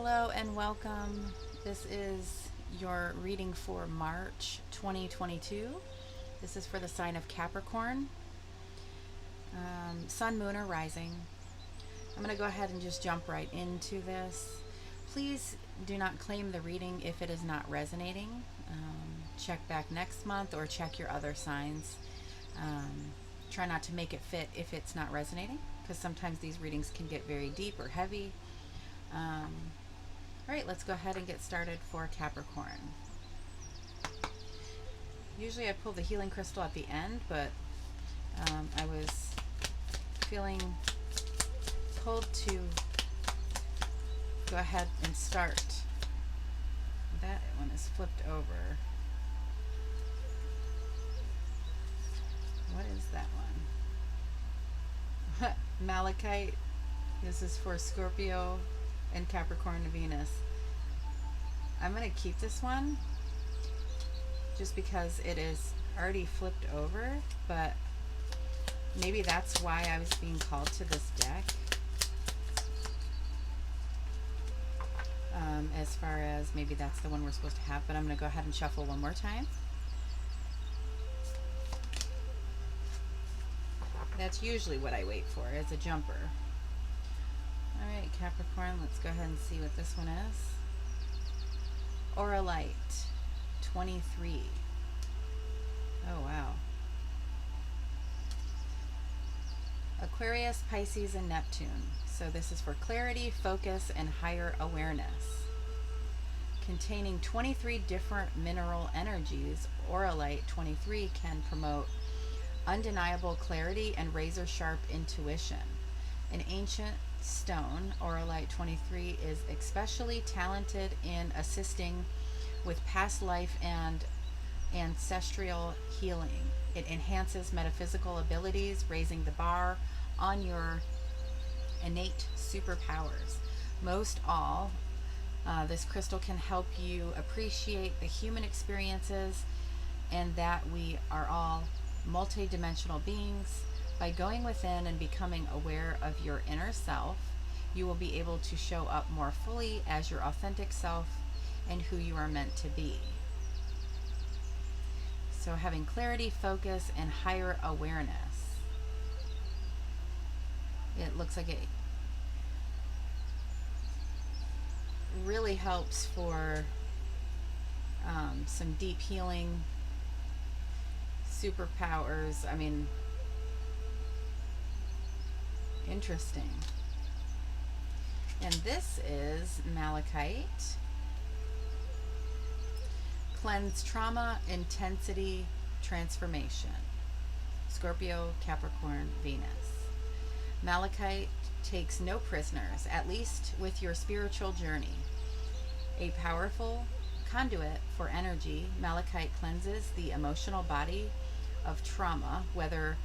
Hello and welcome. This is your reading for March 2022. This is for the sign of Capricorn, Sun, Moon, or Rising. I'm going to go ahead and just jump right into this. Please do not claim the reading if it is not resonating. Check back next month or check your other signs. Try not to make it fit if it's not resonating, because sometimes these readings can get very deep or heavy. All right, let's go ahead and get started for Capricorn. Usually I pull the healing crystal at the end, but I was feeling pulled to go ahead and start. That one is flipped over. What is that one? Malachite. This is for Scorpio and Capricorn to Venus. I'm going to keep this one just because it is already flipped over, but maybe that's why I was being called to this deck. As far as maybe that's the one we're supposed to have, but I'm going to go ahead and shuffle one more time. That's usually what I wait for as a jumper. All right, Capricorn, let's go ahead and see what this one is. Aura Light 23. Oh, wow. Aquarius, Pisces, and Neptune. So this is for clarity, focus, and higher awareness. Containing 23 different mineral energies, Aura Light 23 can promote undeniable clarity and razor-sharp intuition. An ancient stone, Aura Light 23 is especially talented in assisting with past life and ancestral healing. It enhances metaphysical abilities, raising the bar on your innate superpowers. Most all, this crystal can help you appreciate the human experiences and that we are all multidimensional beings. By going within and becoming aware of your inner self, you will be able to show up more fully as your authentic self and who you are meant to be. So having clarity, focus, and higher awareness. It looks like it really helps for some deep healing, superpowers. I mean, interesting. And this is Malachite. Cleanse trauma, intensity, transformation. Scorpio, Capricorn, Venus. Malachite takes no prisoners, at least with your spiritual journey. A powerful conduit for energy, Malachite cleanses the emotional body of trauma, whether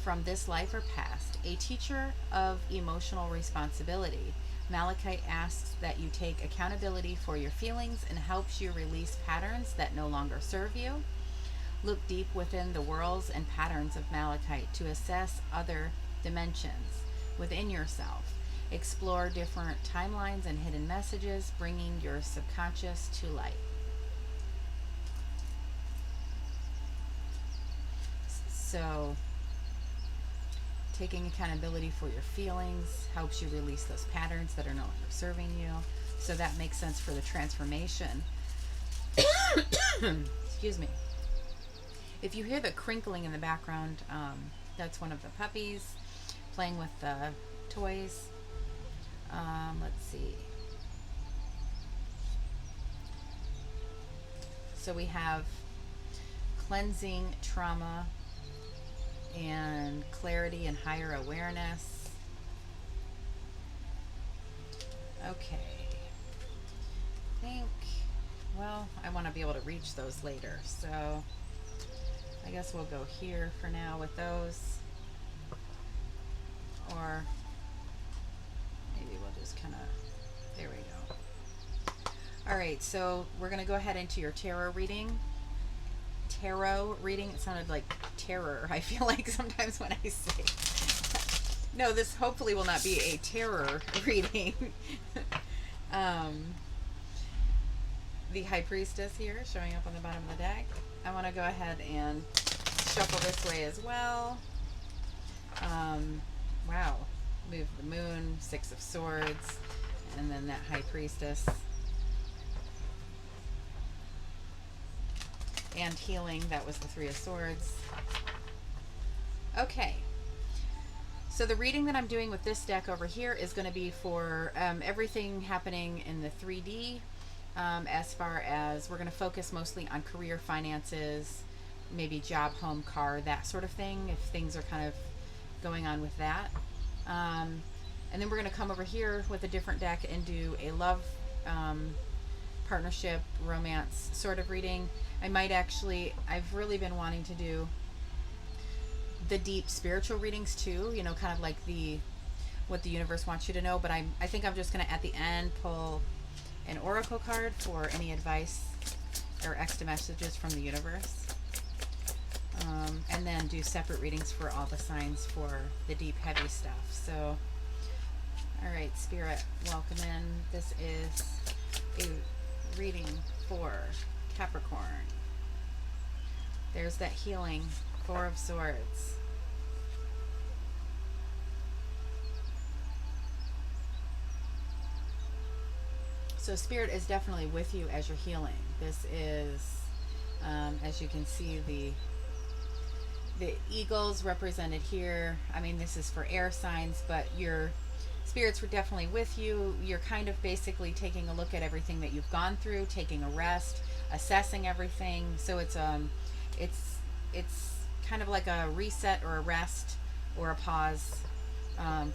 from this life or past. A teacher of emotional responsibility, Malachite asks that you take accountability for your feelings and helps you release patterns that no longer serve you. Look deep within the worlds and patterns of Malachite to assess other dimensions within yourself. Explore different timelines and hidden messages, bringing your subconscious to light. So, taking accountability for your feelings helps you release those patterns that are no longer serving you. So that makes sense for the transformation. Excuse me. If you hear the crinkling in the background, that's one of the puppies playing with the toys. Let's see. So we have cleansing trauma and clarity and higher awareness. Okay. Well, I want to be able to reach those later, so I guess we'll go here for now with those. Or maybe we'll just kind of, there we go. All right, so we're going to go ahead into your tarot reading. It sounded like terror, I feel like sometimes when I say. No, this hopefully will not be a terror reading. um, the High Priestess here showing up on the bottom of the deck. I want to go ahead and shuffle this way as well. Wow. Move the Moon, Six of Swords, and then that High Priestess. And healing, that was the Three of Swords. Okay. So the reading that I'm doing with this deck over here is going to be for everything happening in the 3D, as far as we're going to focus mostly on career, finances, maybe job, home, car, that sort of thing, if things are kind of going on with that. And then we're going to come over here with a different deck and do a love, partnership, romance sort of reading. I've really been wanting to do the deep spiritual readings too, you know, kind of like what the universe wants you to know, but I think I'm just going to at the end pull an oracle card for any advice or extra messages from the universe, and then do separate readings for all the signs for the deep heavy stuff. So all right, Spirit, welcome in. This is a reading for Capricorn. There's that healing, Four of Swords. So Spirit is definitely with you as you're healing. This is, as you can see, the eagles represented here. I mean, this is for air signs, but your spirits were definitely with you. You're kind of basically taking a look at everything that you've gone through, taking a rest, assessing everything. So it's kind of like a reset or a rest or a pause,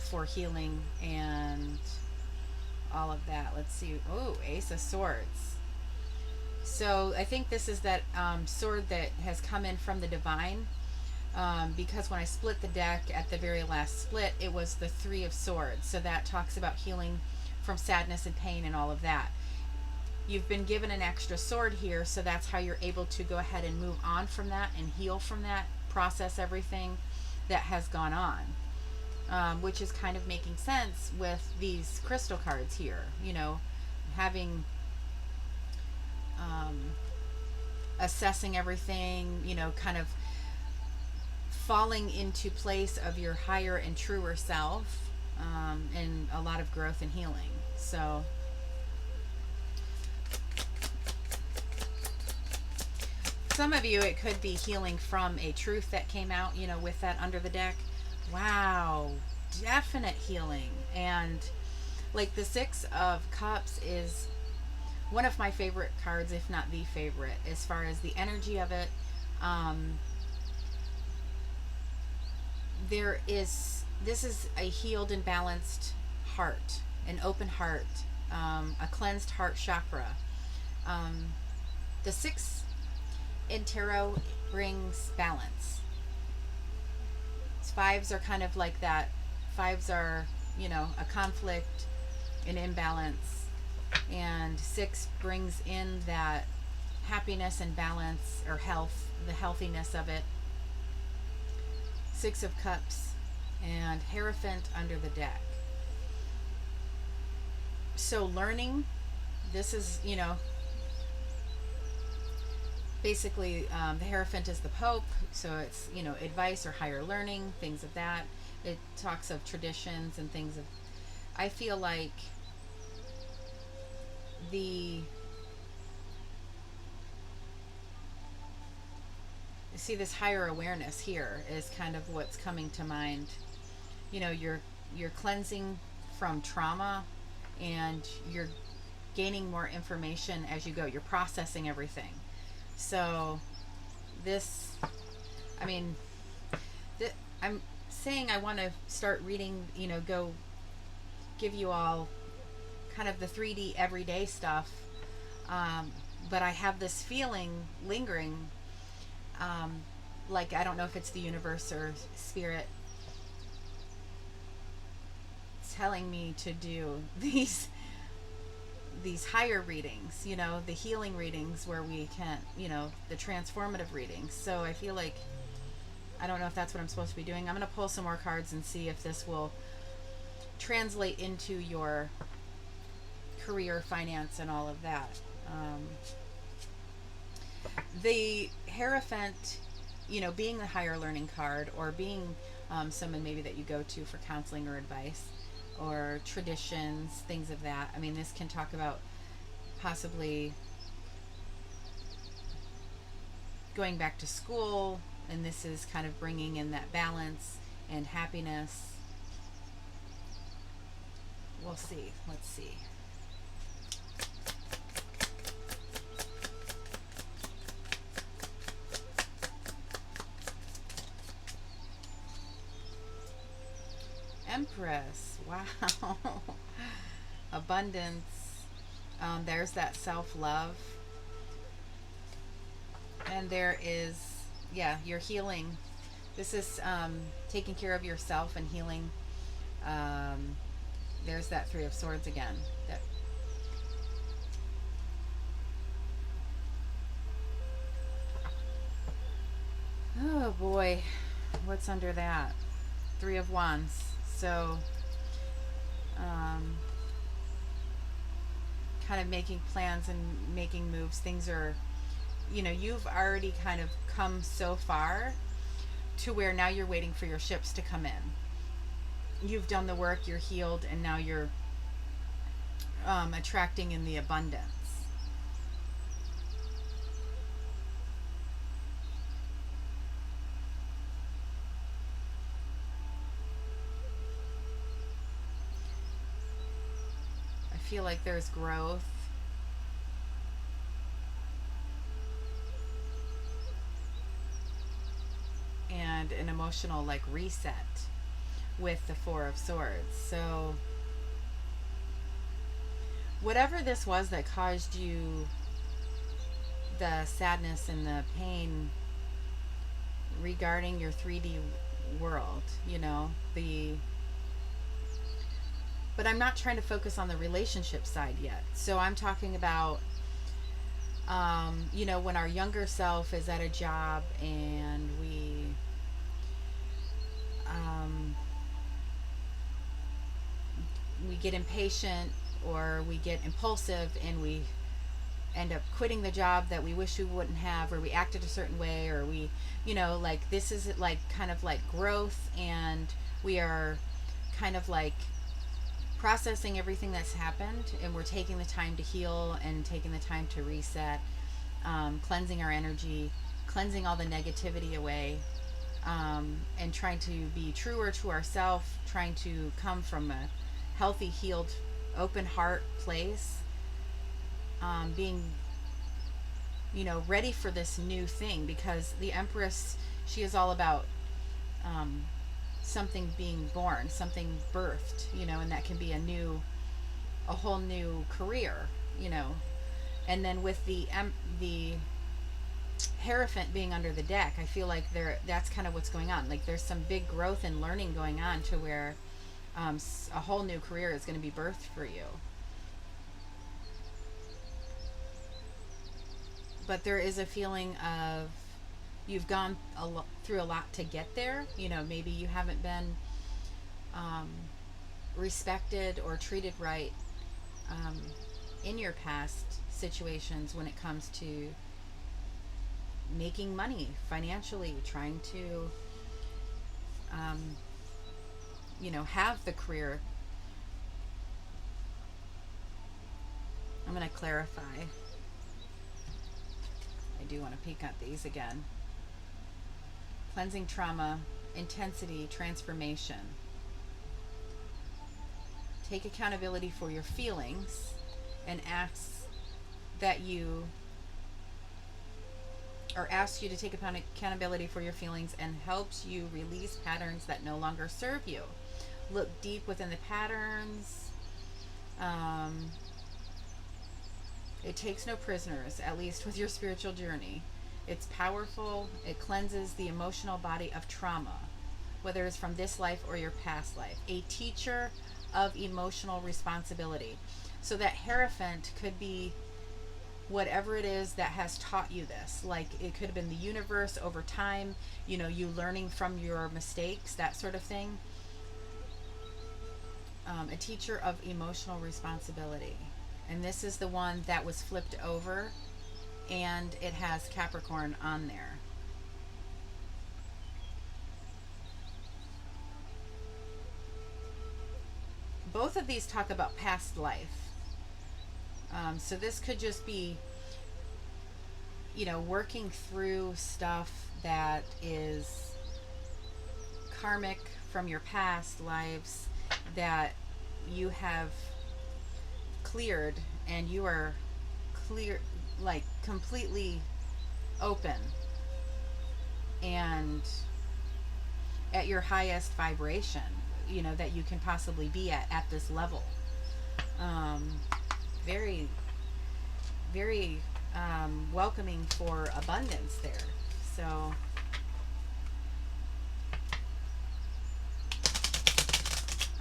for healing and all of that. Let's see. Oh, Ace of Swords. So I think this is that sword that has come in from the divine, because when I split the deck at the very last split, it was the Three of Swords. So that talks about healing from sadness and pain and all of that. You've been given an extra sword here, so that's how you're able to go ahead and move on from that and heal from that, process everything that has gone on, which is kind of making sense with these crystal cards here, you know, having assessing everything, you know, kind of falling into place of your higher and truer self, and a lot of growth and healing. So some of you, it could be healing from a truth that came out, you know, with that under the deck. Wow, definite healing. And like the Six of Cups is one of my favorite cards, if not the favorite, as far as the energy of it. This is a healed and balanced heart, an open heart, a cleansed heart chakra. The six in tarot brings balance. Fives are kind of like that. Fives are, you know, a conflict, an imbalance, and six brings in that happiness and balance, or health, the healthiness of it. Six of Cups and Hierophant under the deck. So learning, this is, you know, basically, the Hierophant is the Pope, so it's, you know, advice or higher learning, things of that. It talks of traditions and things of, I feel like see, this higher awareness here is kind of what's coming to mind. You know, you're cleansing from trauma, and you're gaining more information as you go. You're processing everything. So this, I mean, I'm saying I want to start reading, you know, go give you all kind of the 3D everyday stuff, but I have this feeling lingering, like, I don't know if it's the universe or spirit telling me to do these higher readings, you know, the healing readings where we can, you know, the transformative readings. So I feel like, I don't know if that's what I'm supposed to be doing. I'm going to pull some more cards and see if this will translate into your career, finance, and all of that. The Hierophant, being the higher learning card, or being someone maybe that you go to for counseling or advice, or traditions, things of that. I mean, this can talk about possibly going back to school, and this is kind of bringing in that balance and happiness. We'll see. Let's see. Empress. Wow. Abundance. There's that self-love. And there is, yeah, your healing. This is taking care of yourself and healing. There's that Three of Swords again. Oh boy, what's under that? Three of Wands. So, kind of making plans and making moves. Things are, you've already kind of come so far to where now you're waiting for your ships to come in. You've done the work, you're healed, and now you're attracting in the abundance. I feel like there's growth. And an emotional reset with the Four of Swords. So whatever this was that caused you the sadness and the pain regarding your 3D world, but I'm not trying to focus on the relationship side yet. So I'm talking about when our younger self is at a job and we get impatient or we get impulsive and we end up quitting the job that we wish we wouldn't have, or we acted a certain way, or we, this is kind of growth, and we are kind of processing everything that's happened, and we're taking the time to heal and taking the time to reset, cleansing our energy, cleansing all the negativity away, and trying to be truer to ourselves, trying to come from a healthy, healed, open heart place, being ready for this new thing, because the Empress, she is all about something being born, something birthed, and that can be a whole new career, and then with the Hierophant being under the deck, I feel like that's kind of what's going on. There's some big growth and learning going on to where a whole new career is going to be birthed for you. But there is a feeling of you've gone through a lot to get there. Maybe you haven't been respected or treated right in your past situations when it comes to making money financially, trying to have the career. I'm going to clarify. I do want to peek at these again. Cleansing trauma, intensity, transformation. Take accountability for your feelings and ask you to take accountability for your feelings, and helps you release patterns that no longer serve you. Look deep within the patterns. It takes no prisoners, at least with your spiritual journey. It's powerful. It cleanses the emotional body of trauma, whether it's from this life or your past life. A teacher of emotional responsibility. So that Hierophant could be whatever it is that has taught you this. It could have been the universe over time, you learning from your mistakes, that sort of thing. A teacher of emotional responsibility. And this is the one that was flipped over, and it has Capricorn on there. Both of these talk about past life. So this could just be, working through stuff that is karmic from your past lives that you have cleared, and you are clear, like completely open and at your highest vibration, that you can possibly be at this level. Very, very welcoming for abundance there. So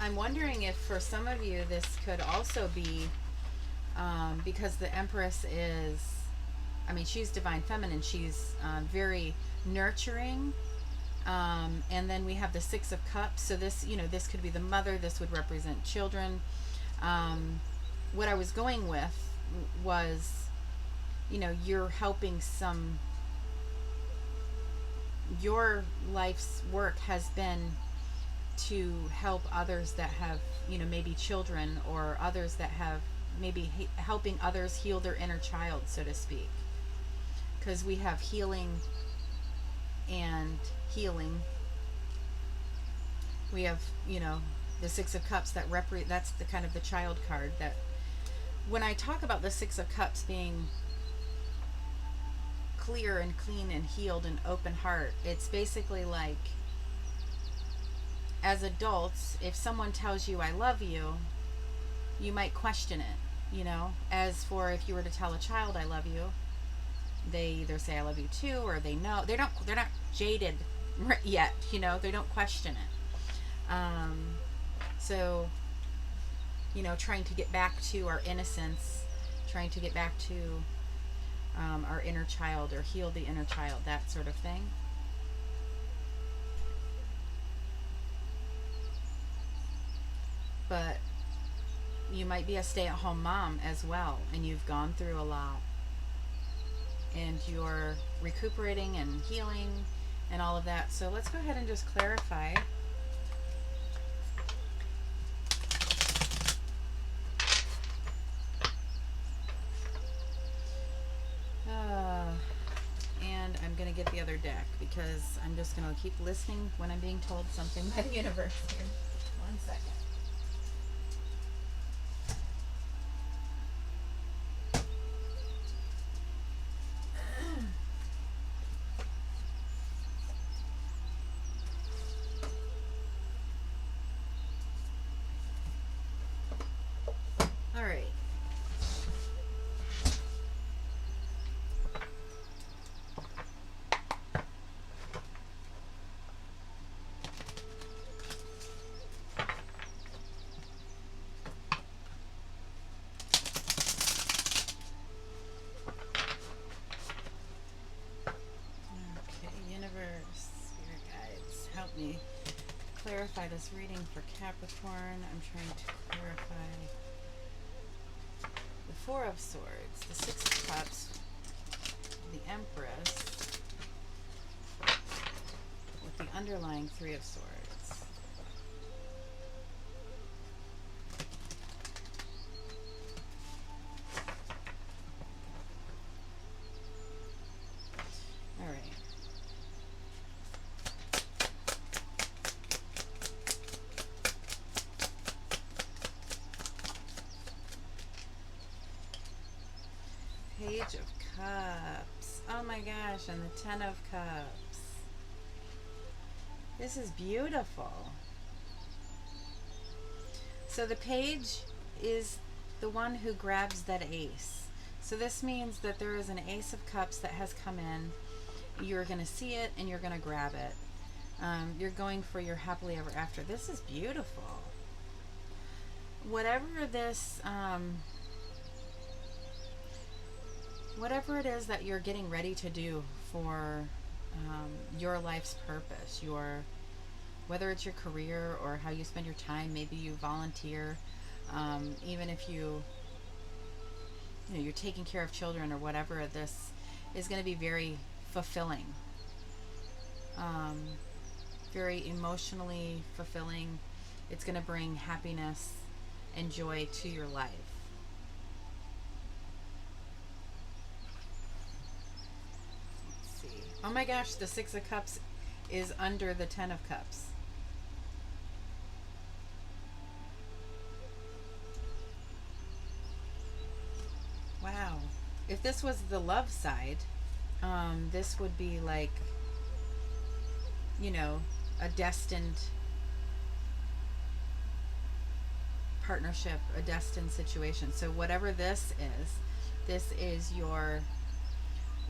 I'm wondering if for some of you this could also be because the Empress is, she's divine feminine. She's very nurturing. And then we have the Six of Cups. So this, this could be the mother. This would represent children. What I was going with was, you're helping your life's work has been to help others that have, maybe children, or others that have maybe helping others heal their inner child, so to speak. Because we have healing and healing. We have, the Six of Cups that's the kind of the child card. That when I talk about the Six of Cups being clear and clean and healed and open heart, it's basically like, as adults, if someone tells you I love you, you might question it, As for if you were to tell a child I love you, they either say I love you too, or they know. They're not jaded yet, they don't question it. So, trying to get back to our innocence, trying to get back to our inner child, or heal the inner child, that sort of thing. But you might be a stay-at-home mom as well, and you've gone through a lot, and you're recuperating and healing and all of that. So let's go ahead and just clarify. And I'm going to get the other deck, because I'm just going to keep listening when I'm being told something by the universe here. 1 second. All right. Help me clarify this reading for Capricorn. I'm trying to clarify the Four of Swords, the Six of Cups, the Empress, with the underlying Three of Swords. All right. Page of Cups. Oh my gosh, and the Ten of Cups. This is beautiful. So the page is the one who grabs that ace. So this means that there is an Ace of Cups that has come in. You're going to see it and you're going to grab it. You're going for your happily ever after. This is beautiful. Whatever this... whatever it is that you're getting ready to do for your life's purpose, whether it's your career or how you spend your time, maybe you volunteer, even if you you know, you're taking care of children or whatever, this is going to be very fulfilling, um, very emotionally fulfilling. It's going to bring happiness and joy to your life. Let's see. Oh my gosh, the Six of Cups is under the Ten of Cups. Wow. If this was the love side, this would be like, you know, a destined partnership, a destined situation. So whatever this is your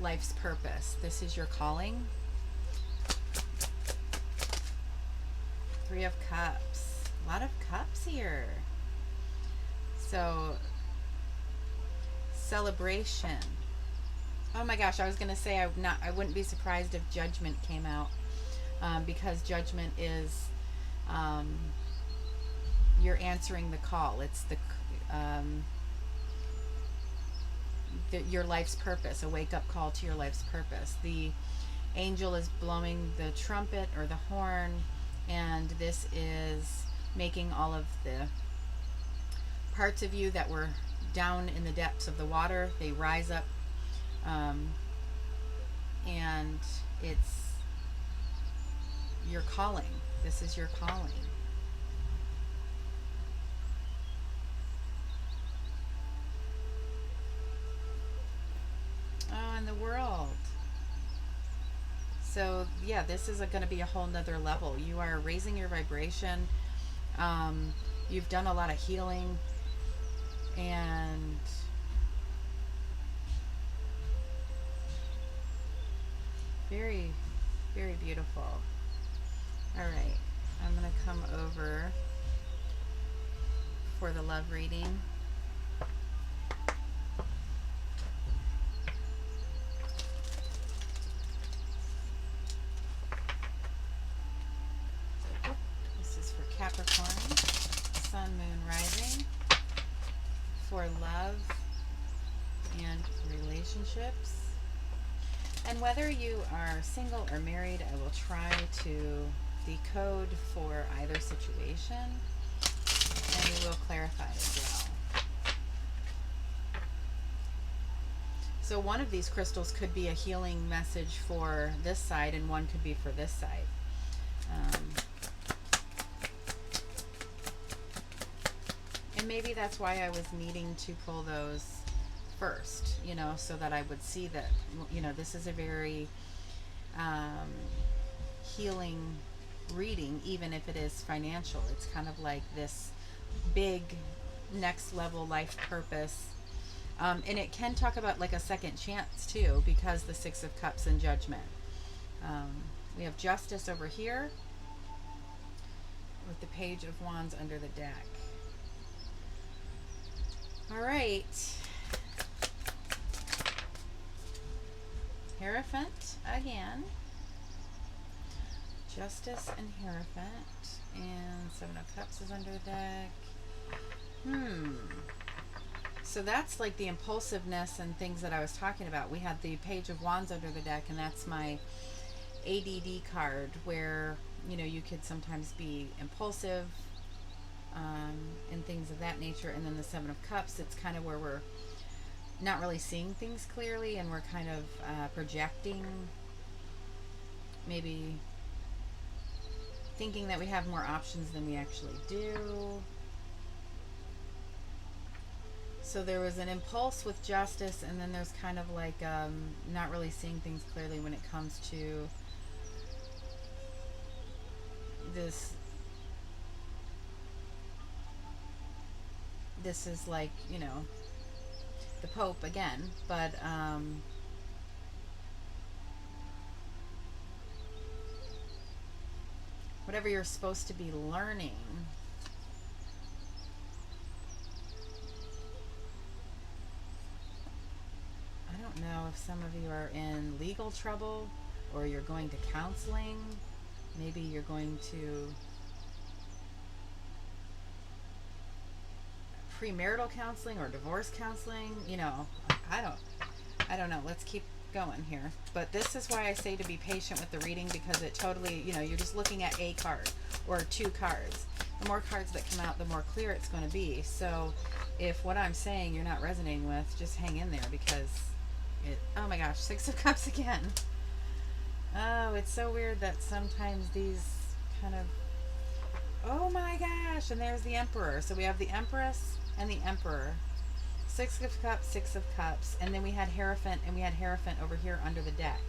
life's purpose. This is your calling. Three of Cups. A lot of cups here. So celebration. Oh my gosh, I was gonna say I wouldn't be surprised if Judgment came out, because Judgment is, you're answering the call. It's your life's purpose, a wake up call to your life's purpose. The angel is blowing the trumpet or the horn, and this is making all of the parts of you that were down in the depths of the water, they rise up, and it's your calling. This is your calling. Oh, and the World. So yeah, this is going to be a whole nother level. You are raising your vibration. You've done a lot of healing, and very, very beautiful. All right, I'm going to come over for the love reading. This is for Capricorn, Sun, Moon, Rising, for love and relationships. And whether you are single or married, I will try to decode for either situation, and we will clarify as well. So one of these crystals could be a healing message for this side, and one could be for this side. And maybe that's why I was needing to pull those first, you know, so that I would see that, you know, this is a very healing reading, even if it is financial. It's kind of like this big next level life purpose. And it can talk about like a second chance too, because the Six of Cups and Judgment. We have Justice over here with the Page of Wands under the deck. All right. Hierophant again. Justice and Hierophant. And Seven of Cups is under the deck. So that's like the impulsiveness and things that I was talking about. We had the Page of Wands under the deck, and that's my ADD card, where, you know, you could sometimes be impulsive, and things of that nature. And then the Seven of Cups, it's kind of where we're not really seeing things clearly, and we're kind of projecting, maybe thinking that we have more options than we actually do. So there was an impulse with Justice, and then there's kind of like not really seeing things clearly when it comes to this. This is like, you know, the Pope again, but whatever you're supposed to be learning, I don't know if some of you are in legal trouble, or you're going to counseling. Maybe you're going to premarital counseling or divorce counseling. You know, I don't know. Let's keep going here. But this is why I say to be patient with the reading, because it totally, you know, you're just looking at a card or two cards. The more cards that come out, the more clear it's going to be. So if what I'm saying you're not resonating with, just hang in there, because it, oh my gosh, Six of Cups again. Oh, it's so weird that sometimes these kind of, oh my gosh, and there's the Emperor. So we have the Empress and the Emperor. Six of Cups, Six of Cups, and then we had Hierophant, and we had Hierophant over here under the deck.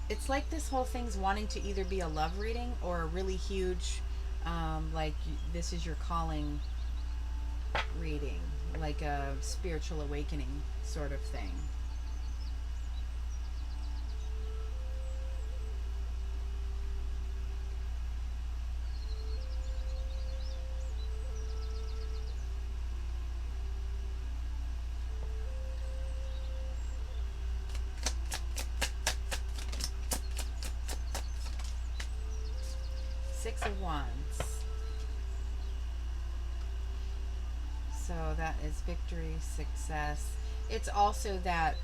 It's like this whole thing's wanting to either be a love reading or a really huge, like this is your calling reading, like a spiritual awakening sort of thing. Six of Wands. So that is victory, success. It's also that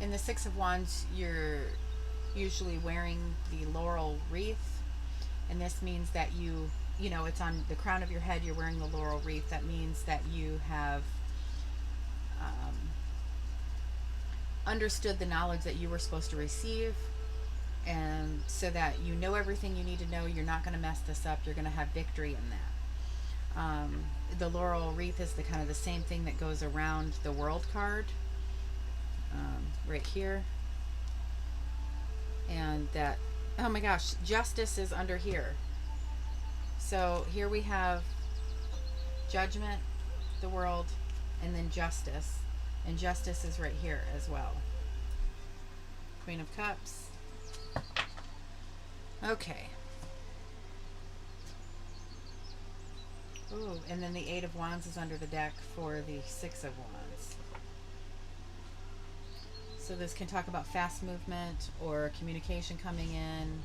in the Six of Wands, you're usually wearing the laurel wreath, and this means that you know, it's on the crown of your head, you're wearing the laurel wreath. That means that you have understood the knowledge that you were supposed to receive, and so that you know everything you need to know. You're not going to mess this up. You're going to have victory in that. The laurel wreath is the kind of the same thing that goes around the world card, right here, and that, oh my gosh, justice is under here. So here we have judgment, the world, and then justice, and justice is right here as well. Queen of Cups. Okay. Ooh, and then the Eight of Wands is under the deck for the Six of Wands. So this can talk about fast movement or communication coming in.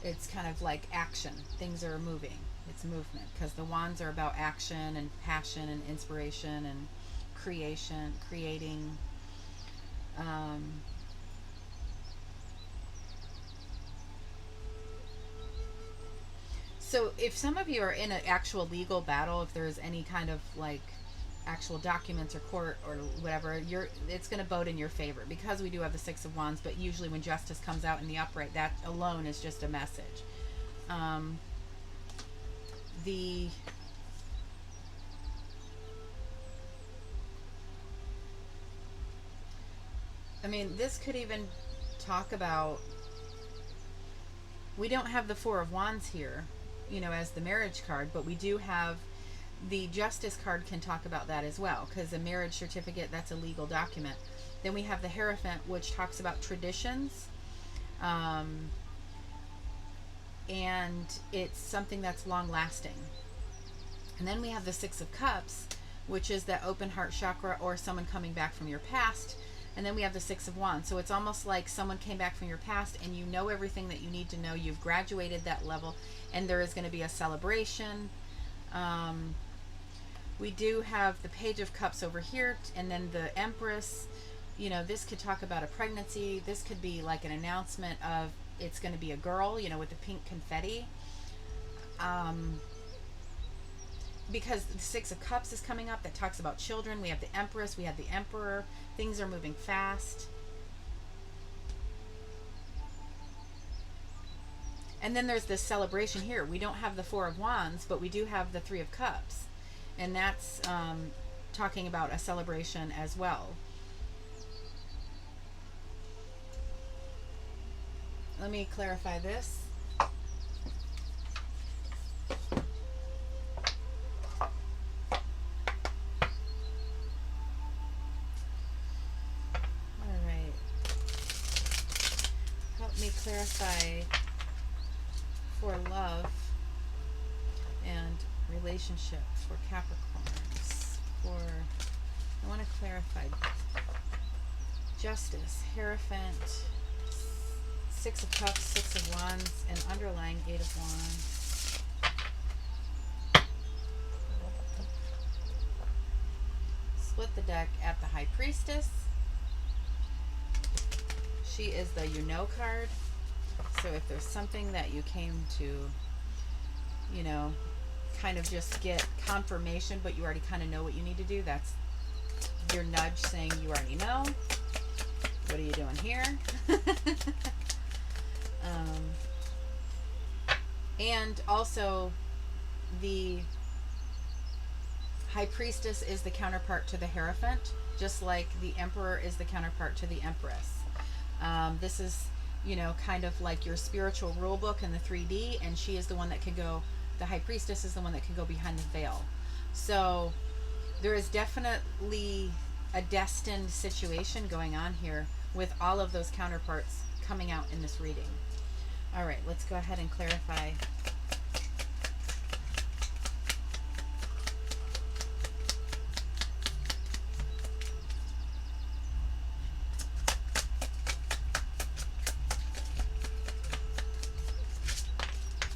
It's kind of like action. Things are moving. It's movement, because the wands are about action and passion and inspiration and creation, creating. So if some of you are in an actual legal battle, if there's any kind of like actual documents or court or whatever, it's going to vote in your favor, because we do have the Six of Wands. But usually when justice comes out in the upright, that alone is just a message. I mean, this could even talk about, we don't have the Four of Wands here, you know, as the marriage card, but we do have the Justice card. Can talk about that as well, because a marriage certificate, that's a legal document. Then we have the Hierophant, which talks about traditions, and it's something that's long lasting. And then we have the Six of Cups, which is that open heart chakra, or someone coming back from your past. And then we have the Six of Wands. So it's almost like someone came back from your past and you know everything that you need to know. You've graduated that level, and there is going to be a celebration. We do have the Page of Cups over here, and then the Empress. You know, this could talk about a pregnancy. This could be like an announcement of it's going to be a girl, you know, with the pink confetti. Because the Six of Cups is coming up, that talks about children. We have the Empress, we have the Emperor. Things are moving fast. And then there's this celebration here. We don't have the Four of Wands, but we do have the Three of Cups. And that's talking about a celebration as well. Let me clarify this. clarify for love and relationship for Capricorns. I want to clarify justice, Hierophant, Six of Cups, Six of Wands, and underlying Eight of Wands. Split the deck at the High Priestess. She is the you know card. So if there's something that you came to, you know, kind of just get confirmation, but you already kind of know what you need to do, that's your nudge saying you already know. What are you doing here? And also the High Priestess is the counterpart to the Hierophant, just like the Emperor is the counterpart to the Empress. This is, you know, kind of like your spiritual rule book in the 3D, and she is the one that can go, the High Priestess is the one that can go behind the veil. So there is definitely a destined situation going on here with all of those counterparts coming out in this reading. All right, let's go ahead and clarify.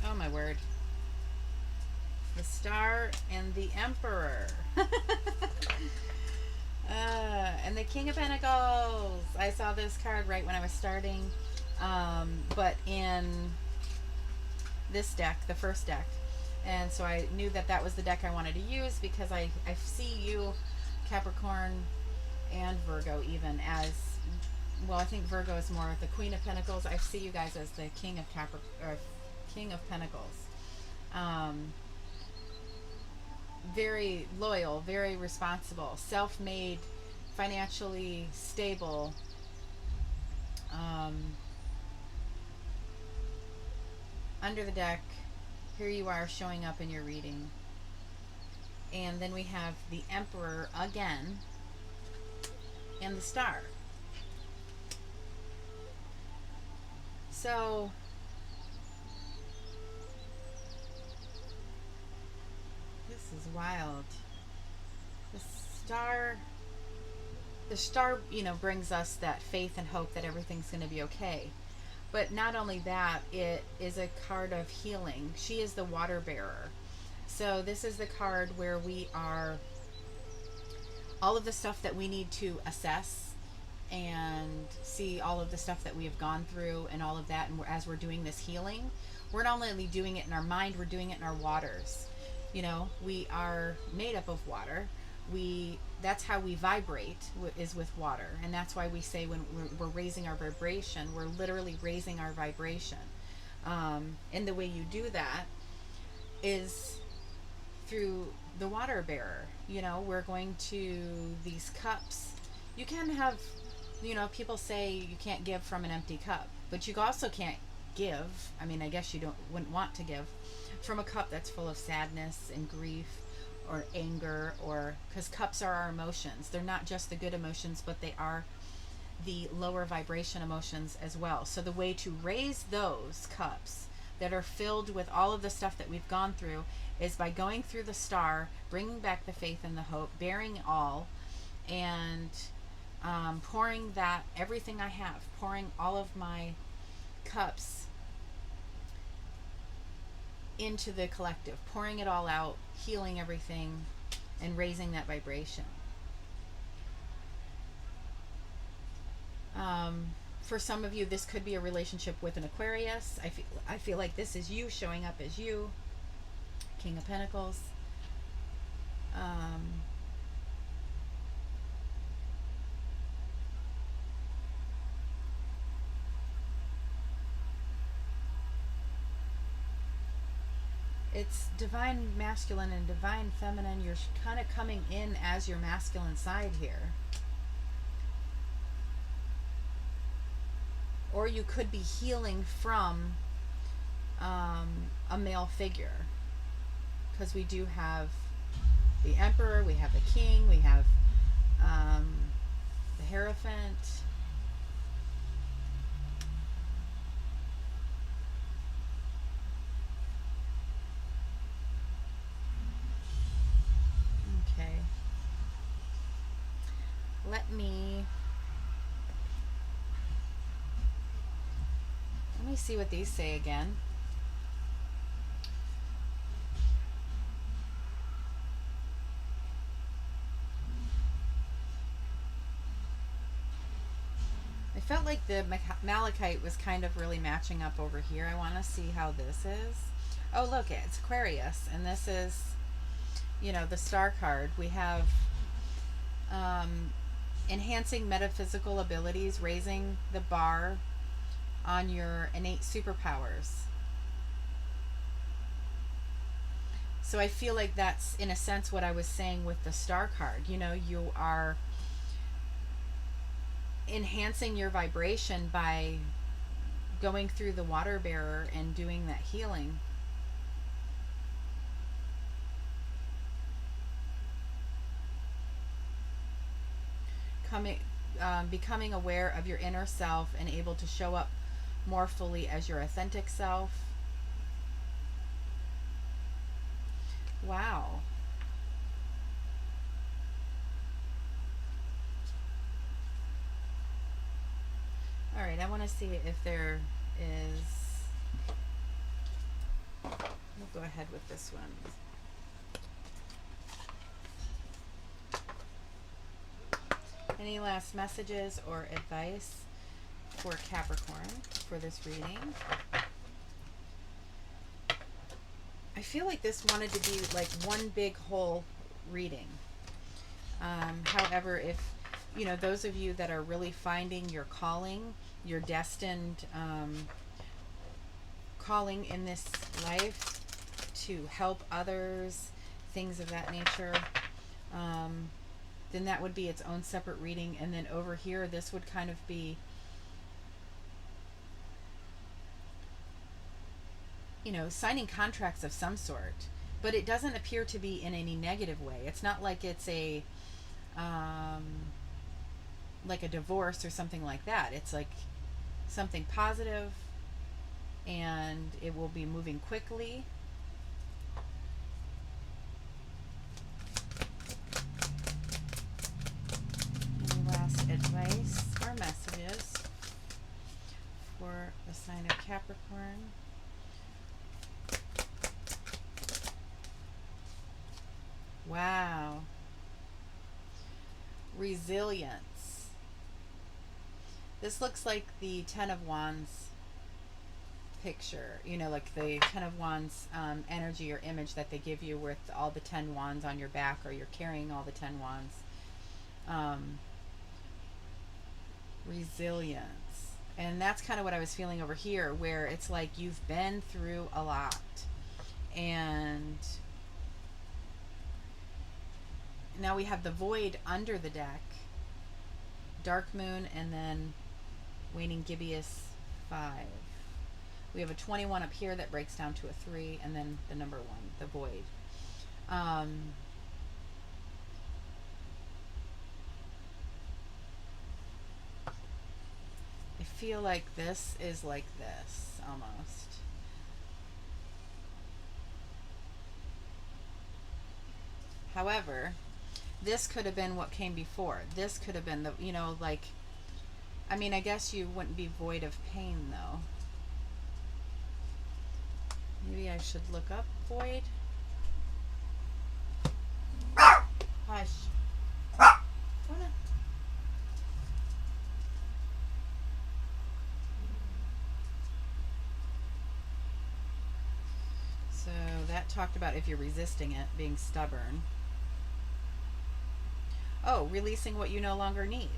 Oh my word. The Star and the Emperor. And the King of Pentacles. I saw this card right when I was starting. But in this deck, the first deck. And so I knew that that was the deck I wanted to use because I see you, Capricorn and Virgo, even as, well, I think Virgo is more the Queen of Pentacles. I see you guys as the King of King of Pentacles. Very loyal, very responsible, self-made, financially stable. Under the deck, here you are showing up in your reading. And then we have the Emperor again and the Star. So this is wild. The star, you know, brings us that faith and hope that everything's going to be okay. But not only that, it is a card of healing. She is the water bearer. So this is the card where we are, all of the stuff that we need to assess and see all of the stuff that we have gone through and all of that. And as we're doing this healing, we're not only doing it in our mind, we're doing it in our waters. You know, we are made up of water. That's how we vibrate, is with water. And that's why we say when we're raising our vibration, we're literally raising our vibration. And the way you do that is through the water bearer. You know, we're going to these cups. You can have, you know, people say you can't give from an empty cup, but you also can't give. I mean, I guess you wouldn't want to give from a cup that's full of sadness and grief or anger, or because cups are our emotions. They're not just the good emotions, but they are the lower vibration emotions as well. So the way to raise those cups that are filled with all of the stuff that we've gone through is by going through the Star, bringing back the faith and the hope, bearing all, and pouring that, everything I have, pouring all of my cups into the collective, pouring it all out, healing everything, and raising that vibration. For some of you, this could be a relationship with an Aquarius. I feel like this is you showing up as you, King of Pentacles. It's divine masculine and divine feminine. You're kind of coming in as your masculine side here. Or you could be healing from a male figure. Because we do have the Emperor, we have the King, we have the Hierophant. let me see what these say again. I felt like the malachite was kind of really matching up over here. I want to see how this is. Oh, look, it's Aquarius, and this is, you know, the star card. We have enhancing metaphysical abilities, raising the bar on your innate superpowers. So I feel like that's, in a sense, what I was saying with the star card. You know, you are enhancing your vibration by going through the water bearer and doing that healing. Becoming aware of your inner self and able to show up more fully as your authentic self. Wow. All right, I want to see if there is. We'll go ahead with this one. Any last messages or advice for Capricorn for this reading? I feel like this wanted to be like one big whole reading. However, if, you know, those of you that are really finding your calling, your destined calling in this life to help others, things of that nature, then that would be its own separate reading. And then over here, this would kind of be, you know, signing contracts of some sort. But it doesn't appear to be in any negative way. It's not like it's a like a divorce or something like that. It's like something positive, and it will be moving quickly. Any last advice or messages for the sign of Capricorn? Wow. Resilience. This looks like the Ten of Wands picture, you know, like the Ten of Wands energy or image that they give you with all the 10 wands on your back, or you're carrying all the 10 wands. Resilience. And that's kind of what I was feeling over here, where it's like you've been through a lot, and now we have the Void under the deck, Dark Moon, and then Waning Gibeus 5. We have a 21 up here that breaks down to a 3, and then the number 1, the Void. I feel like this is like this, almost. However, this could have been what came before. This could have been the, you know, like, I mean, I guess you wouldn't be void of pain, though. Maybe I should look up void. Hush. So that talked about if you're resisting it, being stubborn. Oh, releasing what you no longer need.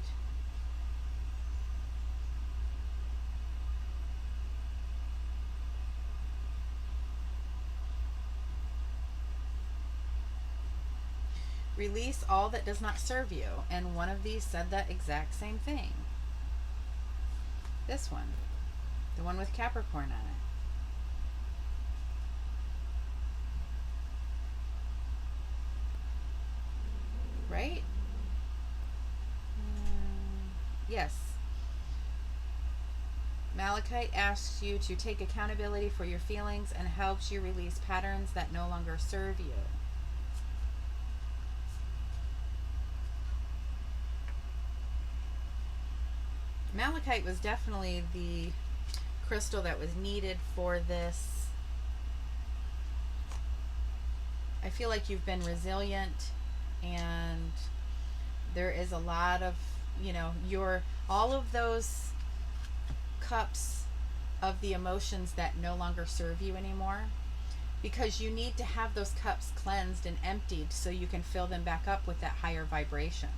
Release all that does not serve you. And one of these said that exact same thing. This one. The one with Capricorn on it. Right? Yes. Malachite asks you to take accountability for your feelings and helps you release patterns that no longer serve you. Malachite was definitely the crystal that was needed for this. I feel like you've been resilient, and there is a lot of, your all of those cups of the emotions that no longer serve you anymore, because you need to have those cups cleansed and emptied so you can fill them back up with that higher vibration.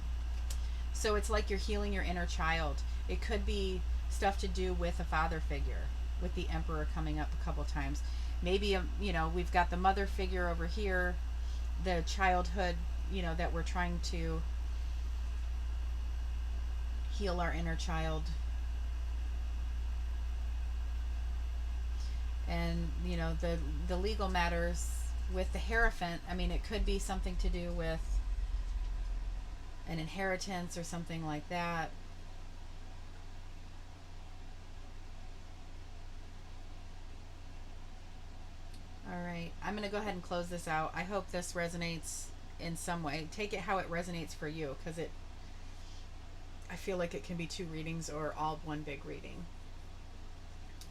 So it's like you're healing your inner child. It could be stuff to do with a father figure, with the Emperor coming up a couple times. Maybe, we've got the mother figure over here, the childhood, that we're trying to heal our inner child. And, the legal matters with the Hierophant. I mean, it could be something to do with an inheritance or something like that. All right, I'm going to go ahead and close this out. I hope this resonates in some way. Take it how it resonates for you, because I feel like it can be 2 readings or all one big reading.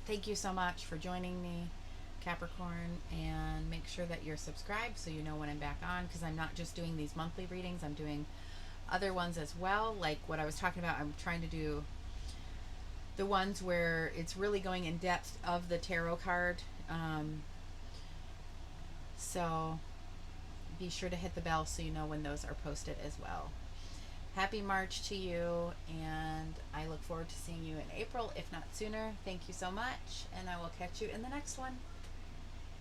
Thank you so much for joining me, Capricorn, and make sure that you're subscribed so you know when I'm back on, because I'm not just doing these monthly readings, I'm doing other ones as well. Like what I was talking about, I'm trying to do the ones where it's really going in depth of the tarot card. So be sure to hit the bell so you know when those are posted as well. Happy March to you, and I look forward to seeing you in April, if not sooner. Thank you so much, and I will catch you in the next one.